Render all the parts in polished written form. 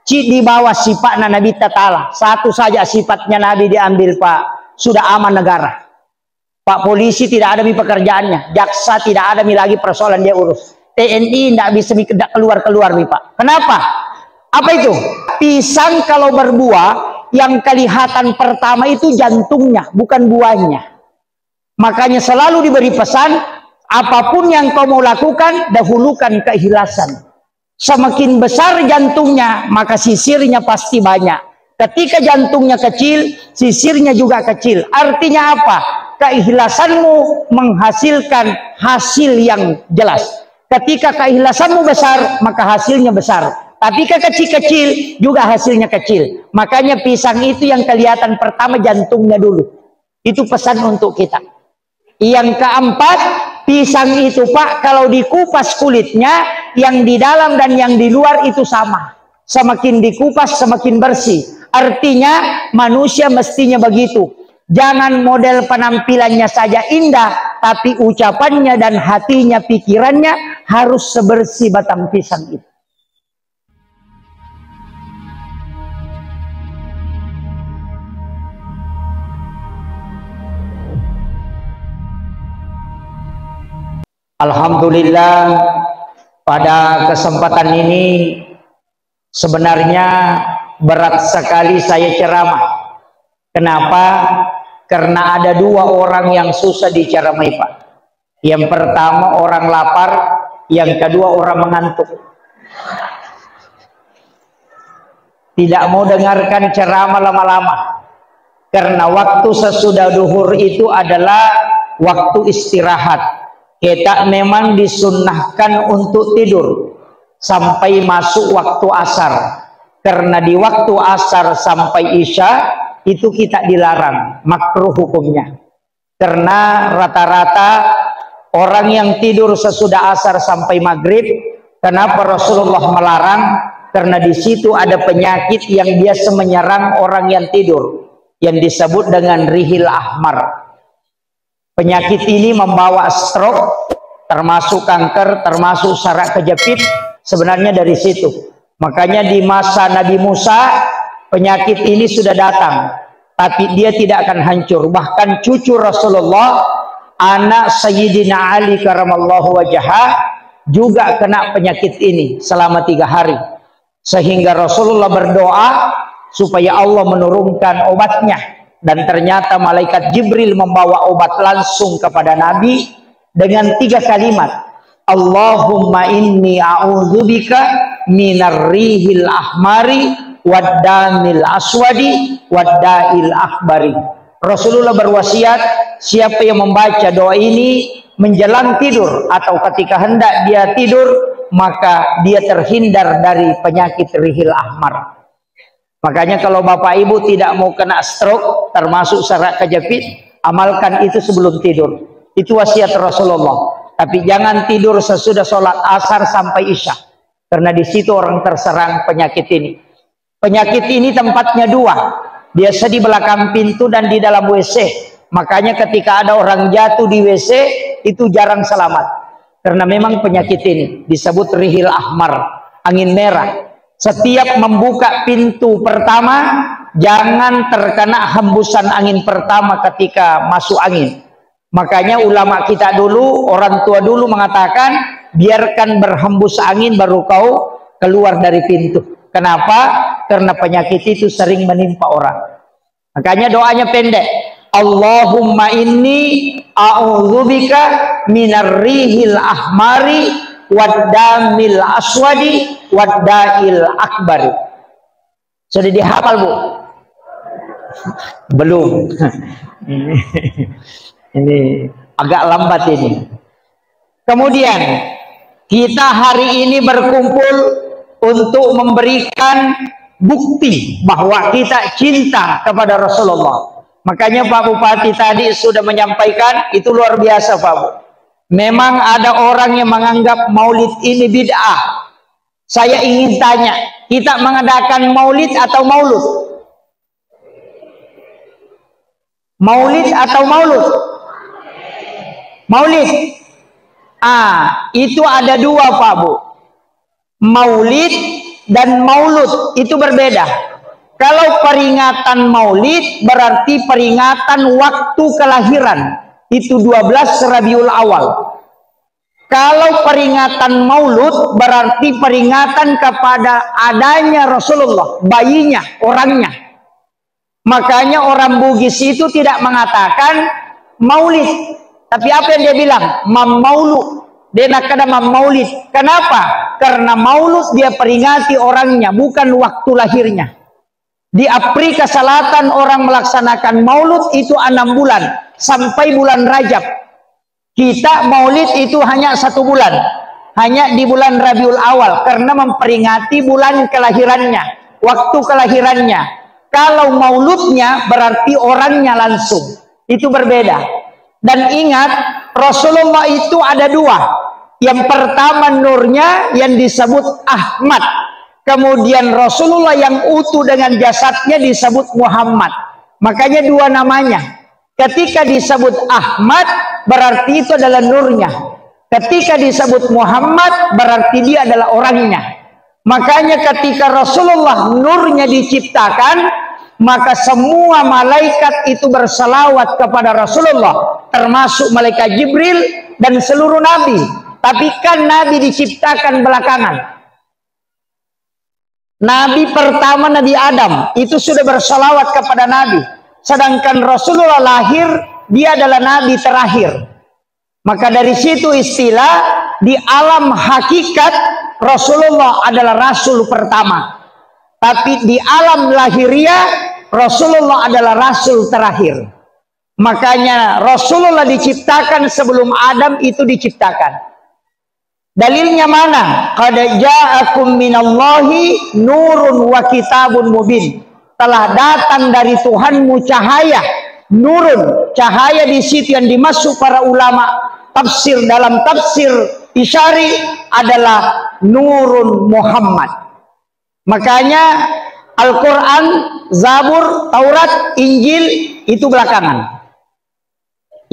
di bawah sifatnya Nabi Ta'ala. Satu saja sifatnya Nabi diambil Pak, sudah aman negara. Pak polisi tidak ada pekerjaannya, jaksa tidak ada lagi persoalan dia urus. TNI tidak bisa keluar-keluar Pak. Kenapa? Apa itu? Pisang kalau berbuah, yang kelihatan pertama itu jantungnya, bukan buahnya. Makanya selalu diberi pesan, apapun yang kau mau lakukan, dahulukan keikhlasan. Semakin besar jantungnya, maka sisirnya pasti banyak. Ketika jantungnya kecil, sisirnya juga kecil. Artinya apa? Keikhlasanmu menghasilkan hasil yang jelas. Ketika keikhlasanmu besar, maka hasilnya besar. Tapi kecil-kecil juga hasilnya kecil. Makanya pisang itu yang kelihatan pertama jantungnya dulu. Itu pesan untuk kita. Yang keempat, pisang itu Pak, kalau dikupas kulitnya, yang di dalam dan yang di luar itu sama. Semakin dikupas semakin bersih. Artinya manusia mestinya begitu. Jangan model penampilannya saja indah, tapi ucapannya dan hatinya, pikirannya harus sebersih batang pisang itu. Alhamdulillah, pada kesempatan ini sebenarnya berat sekali saya ceramah. Kenapa? Karena ada dua orang yang susah diceramai Pak. Yang pertama orang lapar, yang kedua orang mengantuk. Tidak mau dengarkan ceramah lama-lama. Karena waktu sesudah duhur itu adalah waktu istirahat. Kita memang disunnahkan untuk tidur sampai masuk waktu asar. Karena di waktu asar sampai isya itu kita dilarang, makruh hukumnya. Karena rata-rata orang yang tidur sesudah asar sampai maghrib, kenapa Rasulullah melarang? Karena di situ ada penyakit yang biasa menyerang orang yang tidur, yang disebut dengan rihil ahmar. Penyakit ini membawa stroke, termasuk kanker, termasuk saraf kejepit, sebenarnya dari situ. Makanya di masa Nabi Musa, penyakit ini sudah datang, tapi dia tidak akan hancur. Bahkan cucu Rasulullah, anak Sayyidina Ali karamallahu wajhah, juga kena penyakit ini selama 3 hari. Sehingga Rasulullah berdoa supaya Allah menurunkan obatnya. Dan ternyata malaikat Jibril membawa obat langsung kepada Nabi dengan 3 kalimat. Allahumma inni a'udzubika minar rihil ahmari waddamil aswadi wadda'il akbari. Rasulullah berwasiat, siapa yang membaca doa ini menjelang tidur atau ketika hendak dia tidur, maka dia terhindar dari penyakit rihil ahmar. Makanya kalau Bapak Ibu tidak mau kena stroke, termasuk saraf kejepit, amalkan itu sebelum tidur. Itu wasiat Rasulullah. Tapi jangan tidur sesudah sholat asar sampai isya. Karena di situ orang terserang penyakit ini. Penyakit ini tempatnya 2. Biasa di belakang pintu dan di dalam WC. Makanya ketika ada orang jatuh di WC, itu jarang selamat. Karena memang penyakit ini disebut rihil ahmar, angin merah. Setiap membuka pintu pertama, jangan terkena hembusan angin pertama ketika masuk angin. Makanya ulama kita dulu, orang tua dulu mengatakan, biarkan berhembus angin baru kau keluar dari pintu. Kenapa? Karena penyakit itu sering menimpa orang. Makanya doanya pendek. Allahumma inni a'udzubika minar rihil ahmari waddamil aswadi wadda'il akbari. Sudah dihafal Bu? Belum. Ini agak lambat ini. Kemudian kita hari ini berkumpul untuk memberikan bukti bahwa kita cinta kepada Rasulullah. Makanya Pak Bupati tadi sudah menyampaikan, itu luar biasa Pak Bu. Memang ada orang yang menganggap maulid ini bid'ah. Saya ingin tanya, kita mengadakan maulid atau maulud? Maulid atau maulud? Maulid. Itu ada 2 Pak Bu. Maulid dan maulud itu berbeda. Kalau peringatan maulid berarti peringatan waktu kelahiran, itu 12 Rabiul Awal. Kalau peringatan maulud berarti peringatan kepada adanya Rasulullah, bayinya, orangnya. Makanya orang Bugis itu tidak mengatakan maulid, tapi apa yang dia bilang? Mamaulu. Dia nak kata maulid. Kenapa? Karena maulud dia peringati orangnya, bukan waktu lahirnya. Di Afrika Selatan orang melaksanakan maulud itu 6 bulan sampai bulan Rajab. Kita maulid itu hanya 1 bulan, hanya di bulan Rabiul Awal karena memperingati bulan kelahirannya, waktu kelahirannya. Kalau mauludnya berarti orangnya langsung, itu berbeda. Dan ingat, Rasulullah itu ada 2. Yang pertama nurnya yang disebut Ahmad. Kemudian Rasulullah yang utuh dengan jasadnya disebut Muhammad. Makanya 2 namanya. Ketika disebut Ahmad berarti itu adalah nurnya. Ketika disebut Muhammad berarti dia adalah orangnya. Makanya ketika Rasulullah nurnya diciptakan, maka semua malaikat itu bersalawat kepada Rasulullah, termasuk malaikat Jibril dan seluruh nabi. Tapi kan nabi diciptakan belakangan. Nabi pertama Nabi Adam itu sudah bersalawat kepada Nabi. Sedangkan Rasulullah lahir, dia adalah Nabi terakhir. Maka dari situ istilah di alam hakikat Rasulullah adalah Rasul pertama. Tapi di alam lahiriah Rasulullah adalah Rasul terakhir. Makanya Rasulullah diciptakan sebelum Adam itu diciptakan. Dalilnya mana? Qad ja'akum minallahi nurun wa kitabun mubin. Telah datang dari Tuhanmu cahaya. Nurun, cahaya di situ yang dimaksud para ulama tafsir dalam tafsir Isyari adalah nurun Muhammad. Makanya Al-Quran, Zabur, Taurat, Injil itu belakangan.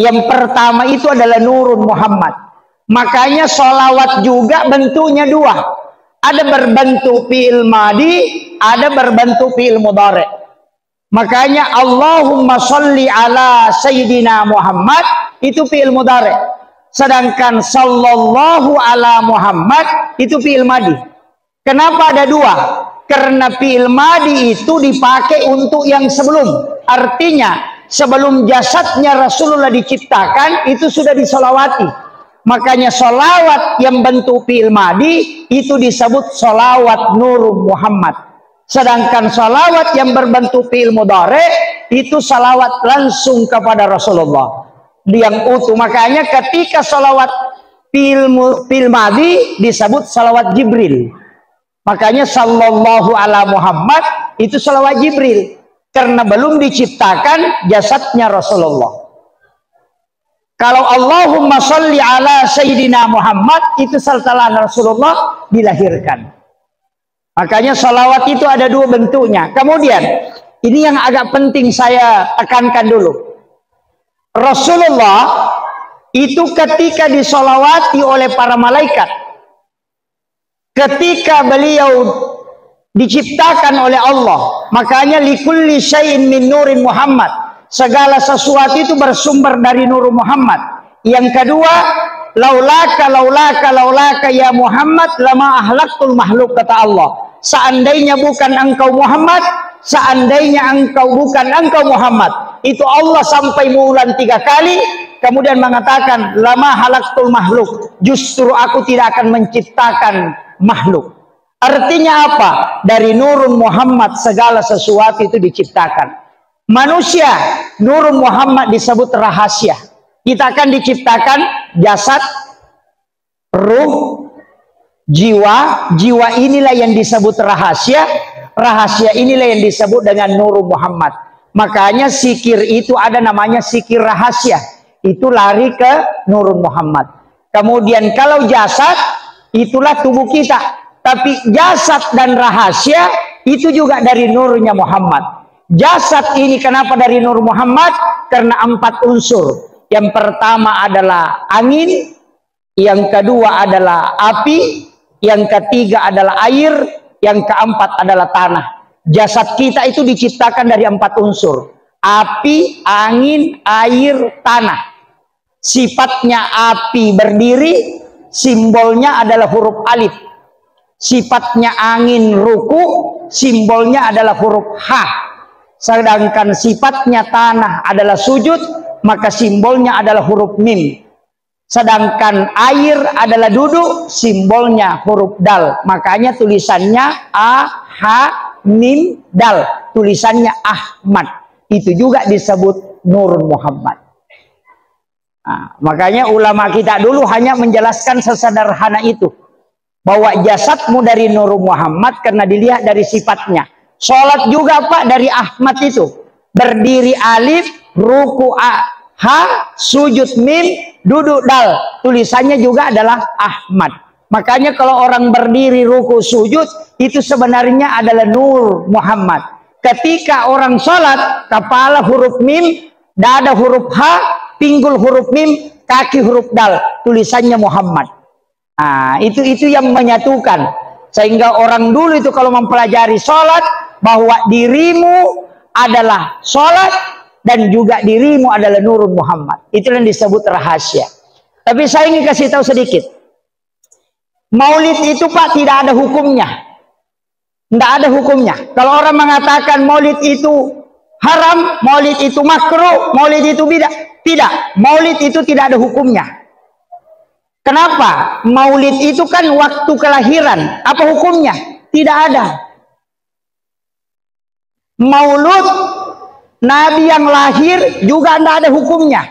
Yang pertama itu adalah nurun Muhammad. Makanya sholawat juga bentuknya 2. Ada berbentuk fi'il madi, ada berbentuk fi'il mudhari'. Makanya Allahumma sholli ala Sayyidina Muhammad itu fi'il mudhari'. Sedangkan sallallahu ala Muhammad itu fi'il madi. Kenapa ada 2? Karena fi'il madi itu dipakai untuk yang sebelum. Artinya sebelum jasadnya Rasulullah diciptakan itu sudah disolawati. Makanya solawat yang bentuk fi'il madi itu disebut solawat Nur Muhammad. Sedangkan solawat yang berbentuk fi'il mudhari itu salawat langsung kepada Rasulullah yang utuh. Makanya ketika solawat fi'il madi disebut salawat Jibril. Makanya sallallahu ala Muhammad itu salawat Jibril karena belum diciptakan jasadnya Rasulullah. Kalau Allahumma sholli ala Sayyidina Muhammad itu setelah Rasulullah dilahirkan. Makanya salawat itu ada 2 bentuknya. Kemudian ini yang agak penting saya tekankan dulu. Rasulullah itu ketika disolawati oleh para malaikat, ketika beliau diciptakan oleh Allah, makanya likulli syai'in min nurin Muhammad. Segala sesuatu itu bersumber dari Nur Muhammad. Yang kedua, laulaka ya Muhammad lama ahlaktul makhluk, kata Allah. Seandainya bukan engkau Muhammad, seandainya engkau bukan engkau Muhammad. Itu Allah sampai mengulang 3 kali, kemudian mengatakan lama halaktul makhluk. Justru aku tidak akan menciptakan makhluk. Artinya apa? Dari Nur Muhammad segala sesuatu itu diciptakan. Manusia, Nur Muhammad disebut rahasia. Kita akan diciptakan jasad, ruh, jiwa. Jiwa inilah yang disebut rahasia. Rahasia inilah yang disebut dengan Nur Muhammad. Makanya zikir itu ada namanya zikir rahasia. Itu lari ke Nur Muhammad. Kemudian kalau jasad, itulah tubuh kita. Tapi jasad dan rahasia itu juga dari nurnya Muhammad. Jasad ini kenapa dari Nur Muhammad? Karena 4 unsur. Yang pertama adalah angin, yang kedua adalah api, yang ketiga adalah air, Yang keempat adalah tanah. Jasad kita itu diciptakan dari 4 unsur. Api, angin, air, tanah. Sifatnya api berdiri, simbolnya adalah huruf alif. Sifatnya angin ruku, simbolnya adalah huruf H. Sedangkan sifatnya tanah adalah sujud, maka simbolnya adalah huruf mim. Sedangkan air adalah duduk, simbolnya huruf dal. Makanya tulisannya A, H, mim, dal. Tulisannya Ahmad. Itu juga disebut Nur Muhammad. Nah, makanya ulama kita dulu hanya menjelaskan sesederhana itu. Bahwa jasadmu dari Nur Muhammad karena dilihat dari sifatnya. Sholat juga Pak dari Ahmad itu. Berdiri alif, ruku A, H, sujud mim, duduk dal. Tulisannya juga adalah Ahmad. Makanya kalau orang berdiri ruku sujud itu sebenarnya adalah Nur Muhammad. Ketika orang sholat, kepala huruf mim, dada huruf H, pinggul huruf mim, kaki huruf dal. Tulisannya Muhammad. Nah, itu yang menyatukan. Sehingga orang dulu itu kalau mempelajari sholat, bahwa dirimu adalah sholat dan juga dirimu adalah Nurul Muhammad. Itu yang disebut rahasia. Tapi saya ingin kasih tahu sedikit. Maulid itu Pak tidak ada hukumnya. Tidak ada hukumnya. Kalau orang mengatakan maulid itu haram, maulid itu makruh, maulid itu bidah. Tidak. Maulid itu tidak ada hukumnya. Kenapa? Maulid itu kan waktu kelahiran. Apa hukumnya? Tidak ada. Maulud Nabi yang lahir juga tidak ada hukumnya.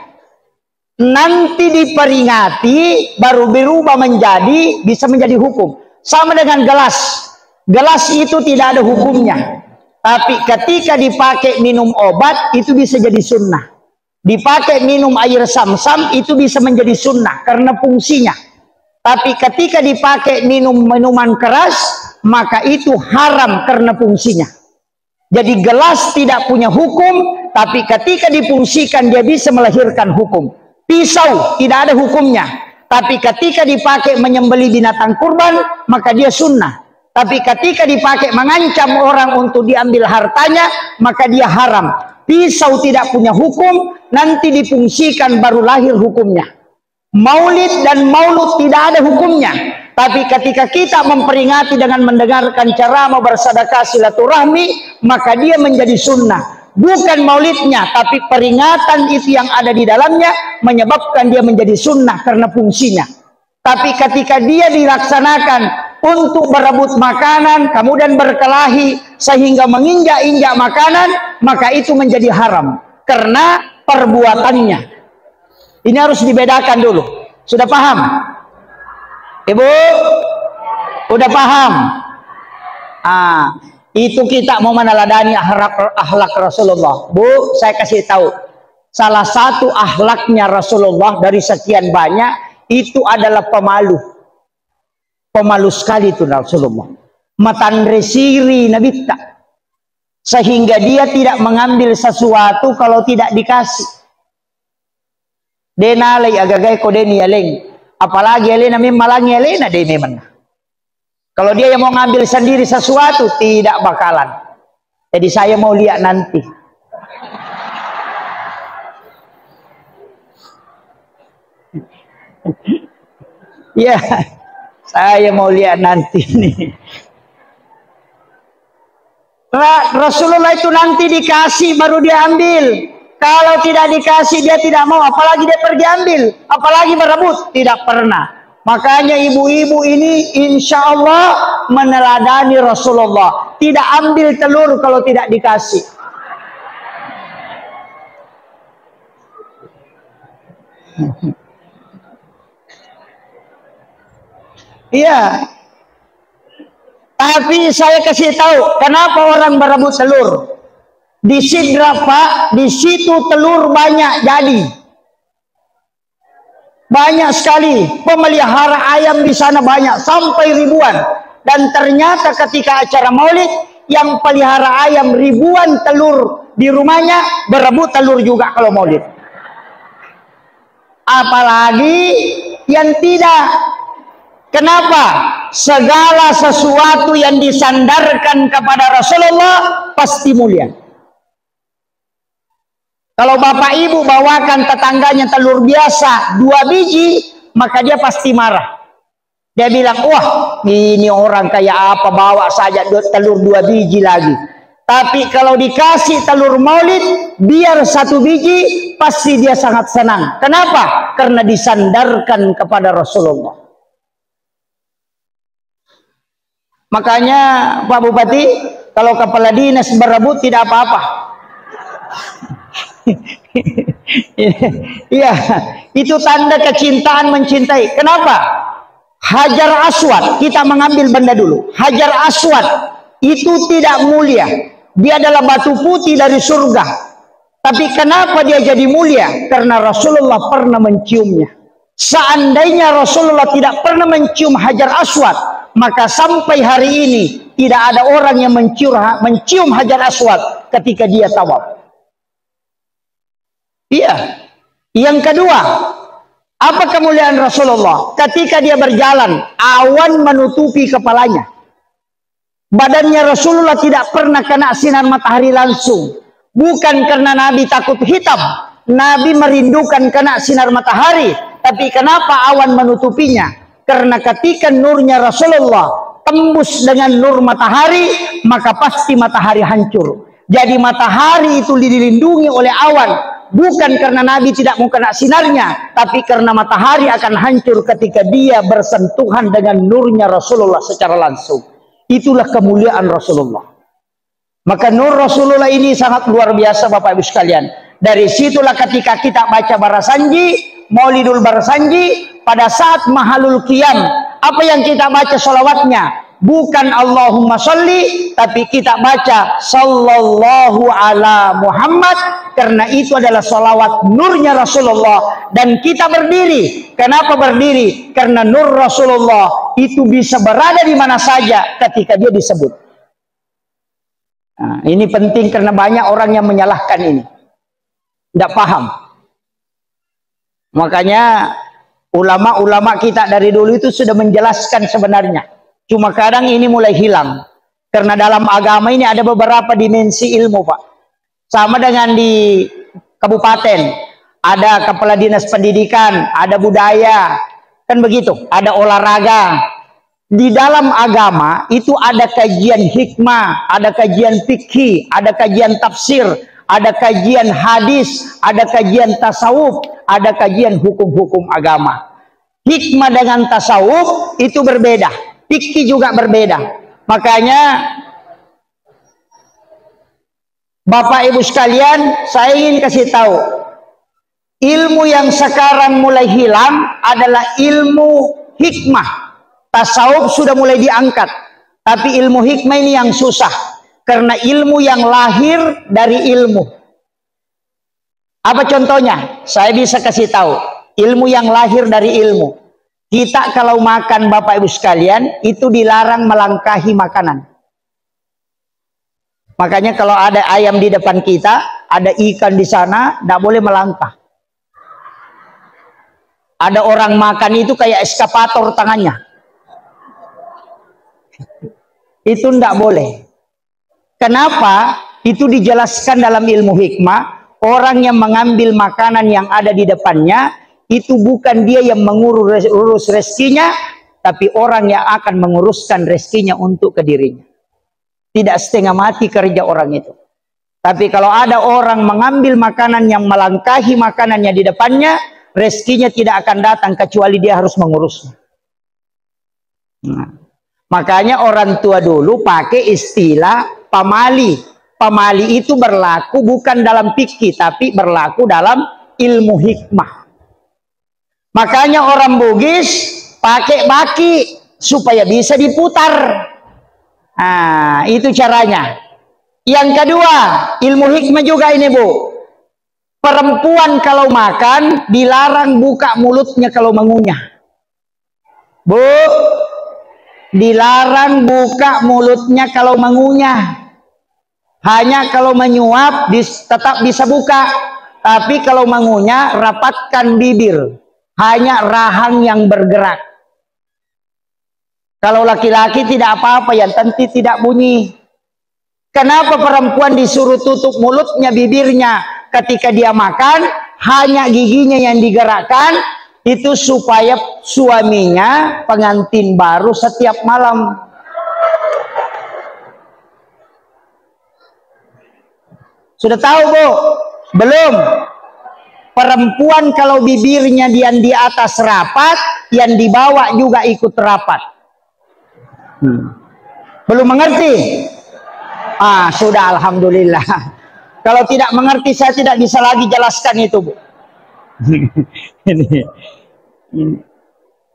Nanti diperingati baru berubah menjadi, bisa menjadi hukum. Sama dengan gelas. Gelas itu tidak ada hukumnya. Tapi ketika dipakai minum obat itu bisa jadi sunnah. Dipakai minum air sam-sam itu bisa menjadi sunnah karena fungsinya. Tapi ketika dipakai minum minuman keras maka itu haram karena fungsinya. Jadi gelas tidak punya hukum, tapi ketika difungsikan dia bisa melahirkan hukum. Pisau tidak ada hukumnya, tapi ketika dipakai menyembelih binatang kurban maka dia sunnah. Tapi ketika dipakai mengancam orang untuk diambil hartanya maka dia haram. Pisau tidak punya hukum, nanti difungsikan baru lahir hukumnya. Maulid dan maulud tidak ada hukumnya. Tapi ketika kita memperingati dengan mendengarkan ceramah bersedekah silaturahmi, maka dia menjadi sunnah. Bukan maulidnya, tapi peringatan itu yang ada di dalamnya menyebabkan dia menjadi sunnah karena fungsinya. Tapi ketika dia dilaksanakan untuk berebut makanan, kemudian berkelahi sehingga menginjak-injak makanan, maka itu menjadi haram karena perbuatannya. Ini harus dibedakan dulu. Sudah paham? Ibu, udah paham? Itu kita mau meneladani akhlak Rasulullah. Bu, saya kasih tahu. Salah satu akhlaknya Rasulullah dari sekian banyak itu adalah pemalu. Pemalu sekali itu Rasulullah. Matandre siri nabita. Sehingga dia tidak mengambil sesuatu kalau tidak dikasih. Denalay agagay ko deni aleng. Apalagi Elena malangi Elena deh memang. Kalau dia yang mau ngambil sendiri sesuatu tidak bakalan. Jadi saya mau lihat nanti. Ya, saya mau lihat nanti nih. Rasulullah itu nanti dikasih baru dia ambil. Kalau tidak dikasih dia tidak mau, apalagi dia pergi ambil, apalagi berebut, tidak pernah. Makanya ibu-ibu ini insya Allah meneladani Rasulullah. Tidak ambil telur kalau tidak dikasih. Iya. Tapi saya kasih tahu kenapa orang berebut telur. Di Sidra Pak, di situ telur banyak jadi. Banyak sekali pemelihara ayam di sana banyak sampai ribuan. Dan ternyata ketika acara Maulid yang pelihara ayam ribuan telur di rumahnya berebut telur juga kalau Maulid. Apalagi yang tidak. Kenapa? Segala sesuatu yang disandarkan kepada Rasulullah pasti mulia. Kalau bapak ibu bawakan tetangganya telur biasa 2 biji, maka dia pasti marah. Dia bilang, wah ini orang kayak apa, bawa saja telur 2 biji lagi. Tapi kalau dikasih telur maulid, biar 1 biji, pasti dia sangat senang. Kenapa? Karena disandarkan kepada Rasulullah. Makanya Pak Bupati, kalau kepala dinas berebut tidak apa-apa. Iya, itu tanda kecintaan, mencintai. Kenapa? Hajar Aswad, kita mengambil benda dulu. Hajar Aswad itu tidak mulia. Dia adalah batu putih dari surga. Tapi kenapa dia jadi mulia? Karena Rasulullah pernah menciumnya. Seandainya Rasulullah tidak pernah mencium Hajar Aswad, maka sampai hari ini tidak ada orang yang mencium Hajar Aswad ketika dia tawaf. Iya. Yang kedua, apa kemuliaan Rasulullah? Ketika dia berjalan, awan menutupi kepalanya. Badannya Rasulullah tidak pernah kena sinar matahari langsung. Bukan karena Nabi takut hitam. Nabi merindukan kena sinar matahari. Tapi kenapa awan menutupinya? Karena ketika nurnya Rasulullah tembus dengan nur matahari, maka pasti matahari hancur. Jadi matahari itu dilindungi oleh awan. Bukan karena Nabi tidak mau kena sinarnya, tapi karena matahari akan hancur ketika dia bersentuhan dengan nurnya Rasulullah secara langsung. Itulah kemuliaan Rasulullah. Maka nur Rasulullah ini sangat luar biasa Bapak Ibu sekalian. Dari situlah ketika kita baca Barasanji, Maulidul Barasanji, pada saat Mahalul Qiyam, apa yang kita baca sholawatnya? Bukan Allahumma sholli, tapi kita baca Sallallahu ala Muhammad, karena itu adalah sholawat nurnya Rasulullah. Dan kita berdiri. Kenapa berdiri? Karena nur Rasulullah itu bisa berada di mana saja ketika dia disebut. Nah, ini penting karena banyak orang yang menyalahkan ini. Tidak paham. Makanya ulama-ulama kita dari dulu itu sudah menjelaskan sebenarnya. Cuma kadang ini mulai hilang. Karena dalam agama ini ada beberapa dimensi ilmu, Pak. Sama dengan di kabupaten. Ada kepala dinas pendidikan, ada budaya. Kan begitu. Ada olahraga. Di dalam agama itu ada kajian hikmah, ada kajian fikih, ada kajian tafsir, ada kajian hadis, ada kajian tasawuf, ada kajian hukum-hukum agama. Hikmah dengan tasawuf itu berbeda. Fikih juga berbeda. Makanya Bapak Ibu sekalian, saya ingin kasih tahu, ilmu yang sekarang mulai hilang adalah ilmu hikmah. Tasawuf sudah mulai diangkat, tapi ilmu hikmah ini yang susah, karena ilmu yang lahir dari ilmu. Apa contohnya? Saya bisa kasih tahu, ilmu yang lahir dari ilmu. Kita kalau makan Bapak Ibu sekalian, itu dilarang melangkahi makanan. Makanya kalau ada ayam di depan kita, ada ikan di sana, tidak boleh melangkah. Ada orang makan itu kayak eskapator tangannya. Itu tidak boleh. Kenapa? Itu dijelaskan dalam ilmu hikmah. Orang yang mengambil makanan yang ada di depannya, itu bukan dia yang mengurus rezekinya, tapi orang yang akan menguruskan rezekinya untuk ke dirinya. Tidak setengah mati kerja orang itu. Tapi kalau ada orang mengambil makanan yang melangkahi makanannya di depannya, rezekinya tidak akan datang kecuali dia harus mengurusnya. Nah, makanya orang tua dulu pakai istilah pamali. Pamali itu berlaku bukan dalam fikih, tapi berlaku dalam ilmu hikmah. Makanya orang Bugis pakai baki supaya bisa diputar. Nah, itu caranya. Yang kedua, ilmu hikmah juga ini, Bu. Perempuan kalau makan dilarang buka mulutnya kalau mengunyah. Bu, dilarang buka mulutnya kalau mengunyah. Hanya kalau menyuap tetap bisa buka. Tapi kalau mengunyah rapatkan bibir. Hanya rahang yang bergerak. Kalau laki-laki tidak apa-apa, yang tentu tidak bunyi. Kenapa perempuan disuruh tutup mulutnya, bibirnya ketika dia makan, hanya giginya yang digerakkan? Itu supaya suaminya pengantin baru setiap malam. Sudah tahu, Bu? Belum? Perempuan kalau bibirnya yang di atas rapat, yang di bawah juga ikut rapat. Belum mengerti? Sudah, alhamdulillah. Kalau tidak mengerti, saya tidak bisa lagi jelaskan itu, Bu.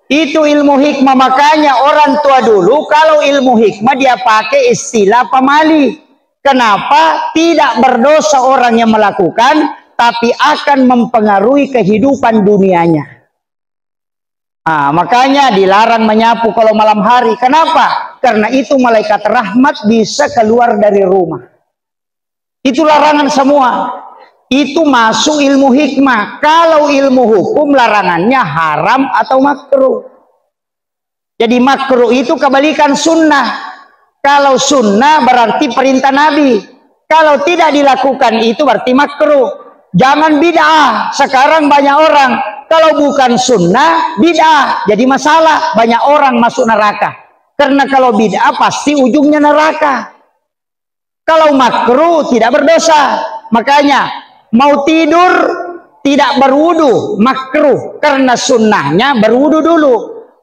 Itu ilmu hikmah. Makanya orang tua dulu kalau ilmu hikmah dia pakai istilah pamali. Kenapa? Tidak berdosa orang yang melakukan, tapi akan mempengaruhi kehidupan dunianya. Makanya dilarang menyapu kalau malam hari. Kenapa? Karena itu malaikat rahmat bisa keluar dari rumah. Itu larangan semua. Itu masuk ilmu hikmah. Kalau ilmu hukum larangannya haram atau makruh. Jadi makruh itu kebalikan sunnah. Kalau sunnah berarti perintah Nabi. Kalau tidak dilakukan itu berarti makruh. Jangan bid'ah. Sekarang banyak orang kalau bukan sunnah bid'ah. Jadi masalah, banyak orang masuk neraka. Karena kalau bid'ah pasti ujungnya neraka. Kalau makruh tidak berdosa. Makanya mau tidur tidak berwudu makruh, karena sunnahnya berwudu dulu.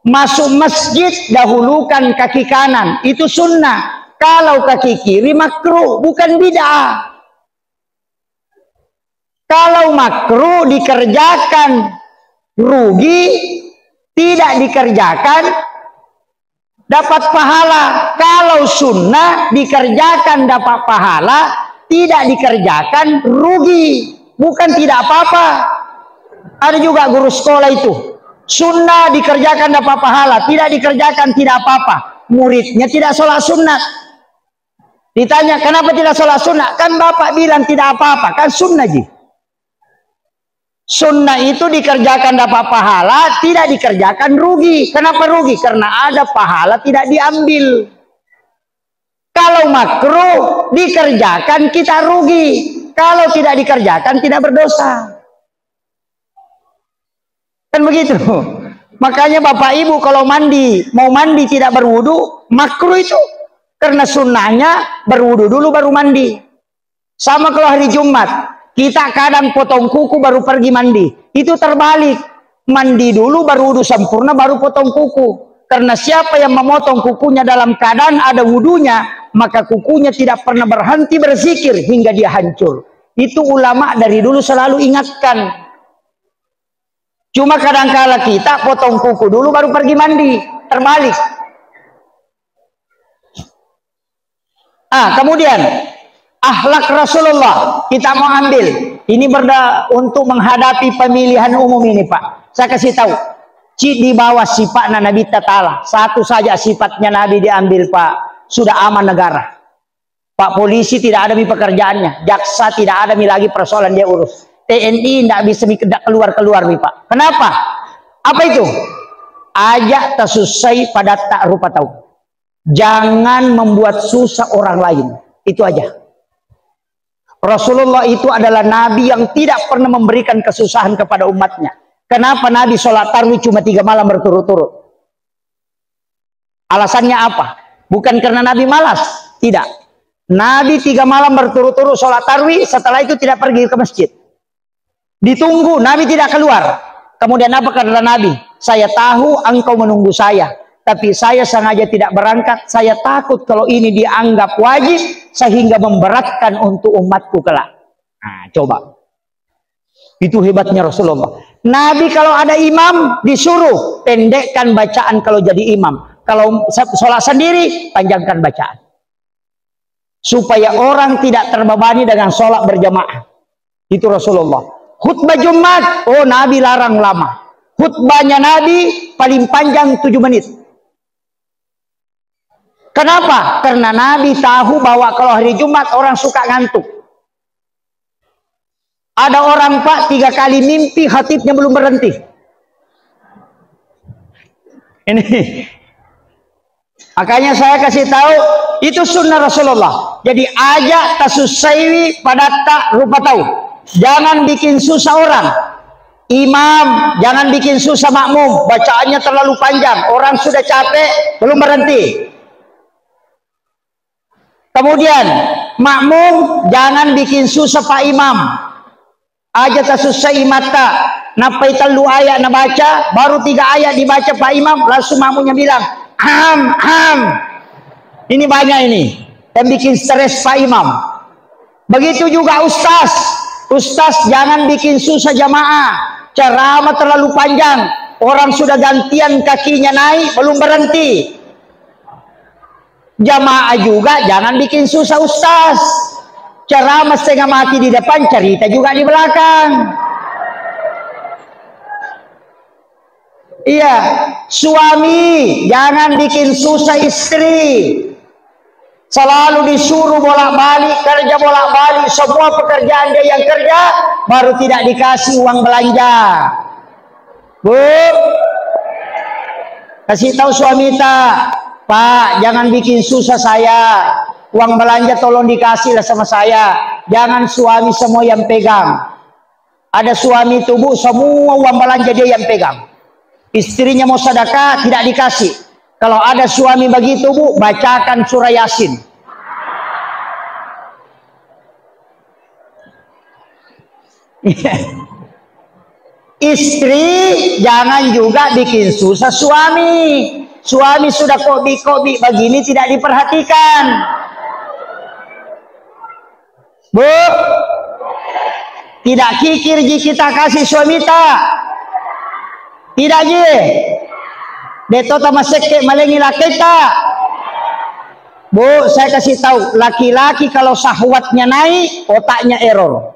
Masuk masjid dahulukan kaki kanan, itu sunnah. Kalau kaki kiri makruh, bukan bid'ah. Kalau makruh dikerjakan rugi, tidak dikerjakan dapat pahala. Kalau sunnah dikerjakan dapat pahala, tidak dikerjakan rugi, bukan tidak apa-apa. Ada juga guru sekolah itu, sunnah dikerjakan dapat pahala, tidak dikerjakan tidak apa-apa. Muridnya tidak sholat sunat. Ditanya kenapa tidak sholat sunat, kan bapak bilang tidak apa-apa, kan sunnah ji. Sunnah itu dikerjakan dapat pahala, tidak dikerjakan rugi. Kenapa rugi? Karena ada pahala tidak diambil. Kalau makruh dikerjakan kita rugi. Kalau tidak dikerjakan tidak berdosa. Kan begitu. Makanya bapak ibu kalau mandi, mau mandi tidak berwudu, makruh itu. Karena sunnahnya berwudu dulu baru mandi. Sama kalau hari Jumat. Kita kadang potong kuku baru pergi mandi. Itu terbalik. Mandi dulu baru wudu sempurna baru potong kuku. Karena siapa yang memotong kukunya dalam keadaan ada wudunya, maka kukunya tidak pernah berhenti berzikir hingga dia hancur. Itu ulama dari dulu selalu ingatkan. Cuma kadang-kala kita potong kuku dulu baru pergi mandi. Terbalik. Kemudian akhlak Rasulullah kita mau ambil. Ini untuk menghadapi pemilihan umum ini, Pak. Saya kasih tahu. Di bawah sifatnya Nabi Ta'ala. Satu saja sifatnya Nabi diambil, Pak. Sudah aman negara. Pak polisi tidak ada pekerjaannya. Jaksa tidak ada lagi persoalan dia urus. TNI tidak bisa keluar-keluar, Pak. Kenapa? Apa itu? Ajak tersusai pada tak rupa tahu. Jangan membuat susah orang lain. Itu aja. Rasulullah itu adalah Nabi yang tidak pernah memberikan kesusahan kepada umatnya. Kenapa Nabi sholat tarawih cuma 3 malam berturut-turut? Alasannya apa? Bukan karena Nabi malas. Tidak. Nabi 3 malam berturut-turut sholat tarawih, setelah itu tidak pergi ke masjid. Ditunggu, Nabi tidak keluar. Kemudian apa kata Nabi? Saya tahu engkau menunggu saya. Tapi saya sengaja tidak berangkat. Saya takut kalau ini dianggap wajib sehingga memberatkan untuk umatku kelak. Coba. Itu hebatnya Rasulullah. Nabi kalau ada imam disuruh pendekkan bacaan kalau jadi imam. Kalau sholat sendiri panjangkan bacaan. Supaya orang tidak terbebani dengan sholat berjamaah. Itu Rasulullah. Khutbah Jumat, Nabi larang lama. Khutbahnya Nabi paling panjang 7 menit. Kenapa? Karena Nabi tahu bahwa kalau hari Jumat orang suka ngantuk. Ada orang, Pak, 3 kali mimpi khatibnya belum berhenti. Ini Makanya saya kasih tahu itu sunnah Rasulullah. Jadi ajak tasusaiwi pada tak rupa tahu. Jangan bikin susah orang. Imam jangan bikin susah makmum. Bacaannya terlalu panjang. Orang sudah capek belum berhenti. Kemudian makmum jangan bikin susah Pak Imam. Aja tasusai mata. Napai telu ayat nak baca, baru 3 ayat dibaca Pak Imam, langsung makmumnya bilang, ini banyak ini yang bikin stres Pak Imam. Begitu juga Ustaz jangan bikin susah jamaah, ceramah terlalu panjang, orang sudah gantian kakinya naik belum berhenti. Jamaah juga jangan bikin susah Ustaz, ceramah setengah mati di depan, cerita juga di belakang. Iya, suami jangan bikin susah istri. Selalu disuruh bolak-balik kerja, bolak-balik, semua pekerjaan dia yang kerja, baru tidak dikasih uang belanja. Bu, kasih tahu suami tak, Pak, jangan bikin susah saya. Uang belanja tolong dikasih lah sama saya. Jangan suami semua yang pegang. Ada suami itu Bu, semua uang belanja dia yang pegang. Istrinya mau sedekah tidak dikasih. Kalau ada suami begitu Bu, bacakan surah Yasin. Istri jangan juga bikin susah suami. Suami sudah kobi-kobi begini tidak diperhatikan. Bu, tidak kikir jika kita kasih suami tak. Tidak je. Deto sama sekek malengi laki tak. Bu, saya kasih tahu, laki-laki kalau syahwatnya naik, otaknya error.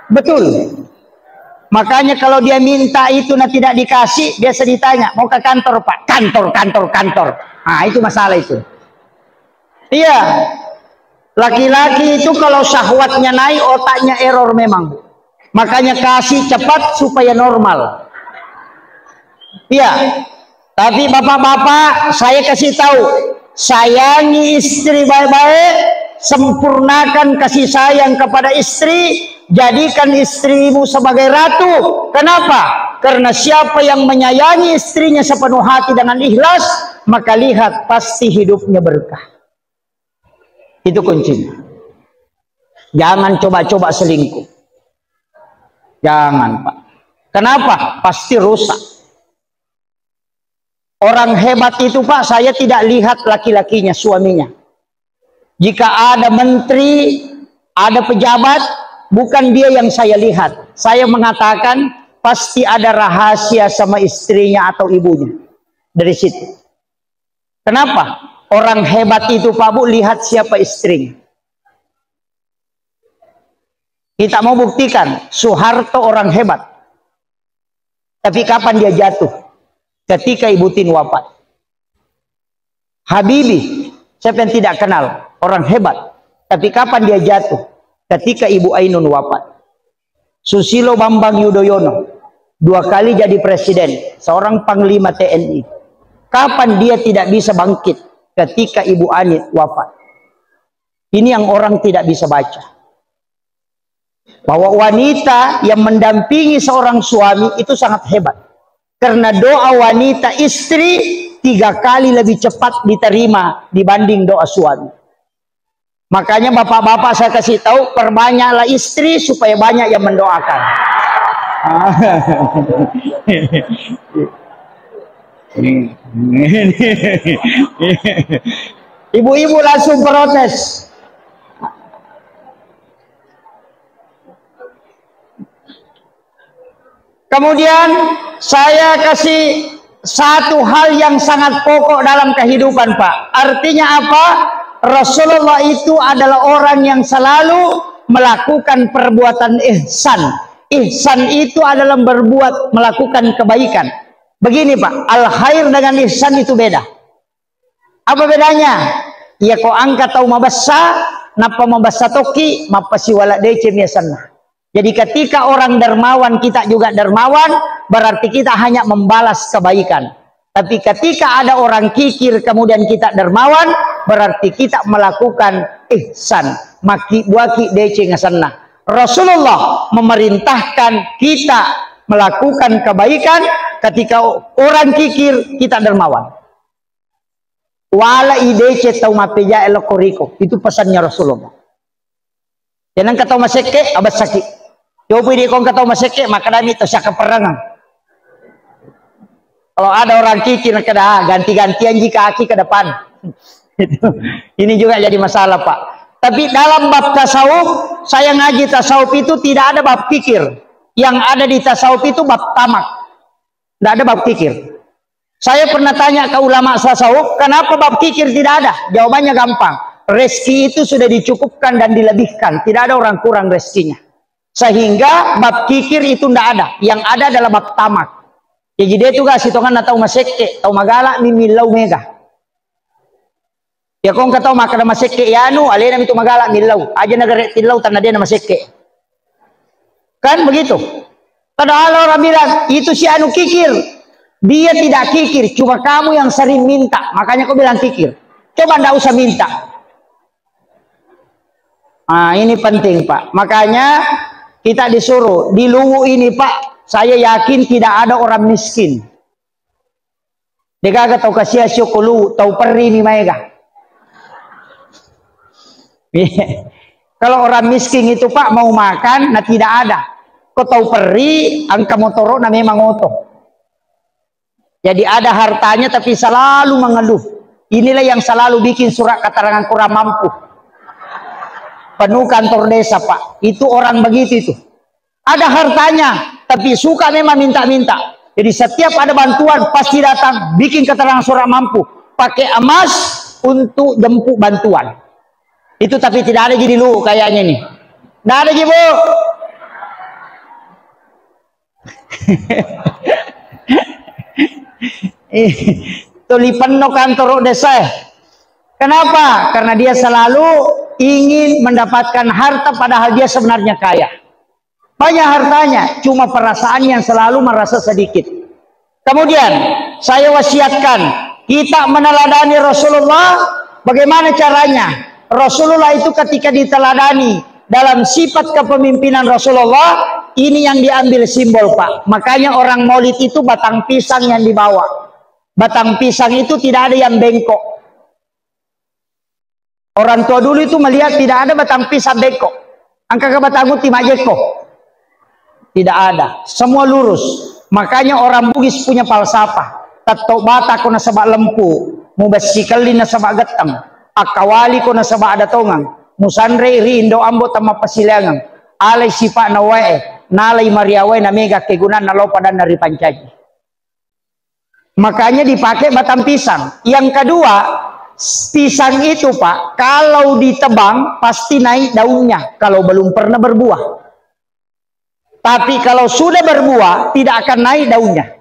Betul. Makanya kalau dia minta itu nah tidak dikasih, biasa ditanya, mau ke kantor Pak? Kantor. Nah, itu masalah itu. Iya. Laki-laki itu kalau syahwatnya naik, otaknya error memang. Makanya kasih cepat supaya normal. Iya, tapi bapak-bapak saya kasih tahu, sayangi istri baik-baik, sempurnakan kasih sayang kepada istri, jadikan istrimu sebagai ratu. Kenapa? Karena siapa yang menyayangi istrinya sepenuh hati dengan ikhlas, maka lihat pasti hidupnya berkah. Itu kuncinya. Jangan coba-coba selingkuh. Jangan Pak. Kenapa? Pasti rusak. Orang hebat itu Pak, saya tidak lihat laki-lakinya, suaminya. Jika ada menteri, ada pejabat, bukan dia yang saya lihat. Saya mengatakan pasti ada rahasia sama istrinya atau ibunya. Dari situ. Kenapa? Orang hebat itu Pak Bu, lihat siapa istrinya. Kita mau buktikan, Soeharto orang hebat. Tapi kapan dia jatuh? Ketika Ibu Tin wafat. Habibie, siapa yang tidak kenal, orang hebat. Tapi kapan dia jatuh? Ketika Ibu Ainun wafat. Susilo Bambang Yudhoyono, 2 kali jadi presiden, seorang panglima TNI. Kapan dia tidak bisa bangkit? Ketika Ibu Ani wafat. Ini yang orang tidak bisa baca. Bahwa wanita yang mendampingi seorang suami itu sangat hebat. Karena doa wanita istri 3 kali lebih cepat diterima dibanding doa suami. Makanya bapak-bapak saya kasih tahu, perbanyaklah istri supaya banyak yang mendoakan. Ibu-ibu langsung protes. Kemudian saya kasih satu hal yang sangat pokok dalam kehidupan Pak. Artinya apa? Rasulullah itu adalah orang yang selalu melakukan perbuatan ihsan. Ihsan itu adalah melakukan kebaikan. Begini Pak, al-khair dengan ihsan itu beda. Apa bedanya? Ya kau angkat tahu mabassa, napa mabassa toki, mapasi wala dece miasanna. Jadi ketika orang dermawan, kita juga dermawan, berarti kita hanya membalas kebaikan. Tapi ketika ada orang kikir kemudian kita dermawan, berarti kita melakukan ihsan. Maki buaki dece ngasanna. Rasulullah memerintahkan kita melakukan kebaikan, ketika orang kikir kita dermawan. Wala idece tau mapeja elokoriko. Itu pesannya Rasulullah. Jangan kata maseke abad sakit. Coba dia kong kata maseke maka dami to siya keperangan. Kalau ada orang kikir kada ganti-gantian jika kaki ke depan. Ini juga jadi masalah, Pak. Tapi dalam bab tasawuf, saya ngaji tasawuf itu tidak ada bab kikir. Yang ada di tasawuf itu bab tamak. Tidak ada bab kikir. Saya pernah tanya ke ulama tasawuf, kenapa bab kikir tidak ada? Jawabannya gampang. Rezeki itu sudah dicukupkan dan dilebihkan. Tidak ada orang kurang rezekinya. Sehingga bab kikir itu tidak ada. Yang ada adalah bab tamak. Jadi dia juga sitongan atau maseke, atau magala mimilau mega. Ya kong katau maka nama maseke yanu, alena itu magala milau. Aja negara tilau tanda dia nama maseke. Kan begitu. Padahal orang bilang itu si anu kikir. Dia tidak kikir, cuma kamu yang sering minta. Makanya kau bilang kikir. Coba ndak usah minta. Nah, ini penting, Pak. Makanya kita disuruh di Luwu ini, Pak. Saya yakin tidak ada orang miskin. Deka tau kasih syukulu, tau peri ni maega. Kalau orang miskin itu, Pak, mau makan, nah tidak ada. Kau tahu peri, angka motoro na memang oto. Jadi ada hartanya tapi selalu mengeluh. Inilah yang selalu bikin surat keterangan kurang mampu. Penuh kantor desa, Pak. Itu orang begitu itu. Ada hartanya, tapi suka memang minta-minta. Jadi setiap ada bantuan pasti datang bikin keterangan surat mampu, pakai emas untuk jemput bantuan. Itu tapi tidak ada jadi lu kayaknya nih. Tidak ada Bu. Tulipan no kantor desa. Kenapa? Karena dia selalu ingin mendapatkan harta padahal dia sebenarnya kaya. Banyak hartanya, cuma perasaan yang selalu merasa sedikit. Kemudian saya wasiatkan kita meneladani Rasulullah. Bagaimana caranya? Rasulullah itu ketika diteladani dalam sifat kepemimpinan Rasulullah, ini yang diambil simbol, Pak. Makanya orang Maulid itu batang pisang yang dibawa. Batang pisang itu tidak ada yang bengkok. Orang tua dulu itu melihat tidak ada batang pisang bengkok. Angka ke batang uti majeko. Tidak ada, semua lurus. Makanya orang Bugis punya falsafah. Tato bata ko na sabak lempu, mubasikali na sabak getang, akawali ko na sabak adatongang, musanre ri indo ambo tama pasilangang, alay sipa na wae, nalay mariaway na mega kegunan na lopadan dari pancaji. Makanya dipakai batang pisang. Yang kedua, pisang itu, Pak, kalau ditebang pasti naik daunnya kalau belum pernah berbuah. Tapi kalau sudah berbuah, tidak akan naik daunnya.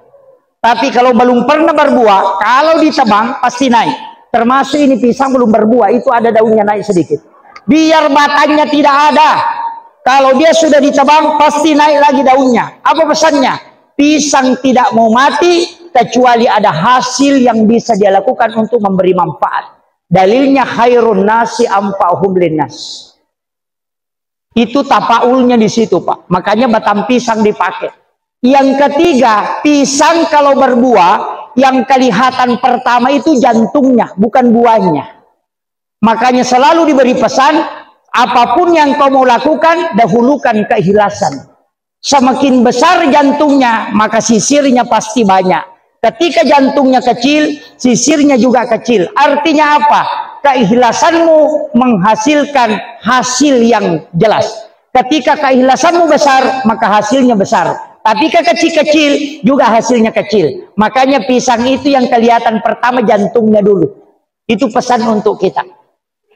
Tapi kalau belum pernah berbuah, kalau ditebang, pasti naik. Termasuk ini pisang belum berbuah, itu ada daunnya naik sedikit. Biar batangnya tidak ada. Kalau dia sudah ditebang, pasti naik lagi daunnya. Apa pesannya? Pisang tidak mau mati, kecuali ada hasil yang bisa dia lakukan untuk memberi manfaat. Dalilnya khairun nasi ampa'hum linnas. Itu tapaulnya di situ, Pak. Makanya batang pisang dipakai. Yang ketiga, pisang kalau berbuah, yang kelihatan pertama itu jantungnya, bukan buahnya. Makanya selalu diberi pesan, apapun yang kau mau lakukan, dahulukan keikhlasan. Semakin besar jantungnya, maka sisirnya pasti banyak. Ketika jantungnya kecil, sisirnya juga kecil. Artinya apa? Keikhlasanmu menghasilkan hasil yang jelas. Ketika keikhlasanmu besar, maka hasilnya besar. Tapi kecil-kecil juga hasilnya kecil. Makanya pisang itu yang kelihatan pertama jantungnya dulu. Itu pesan untuk kita.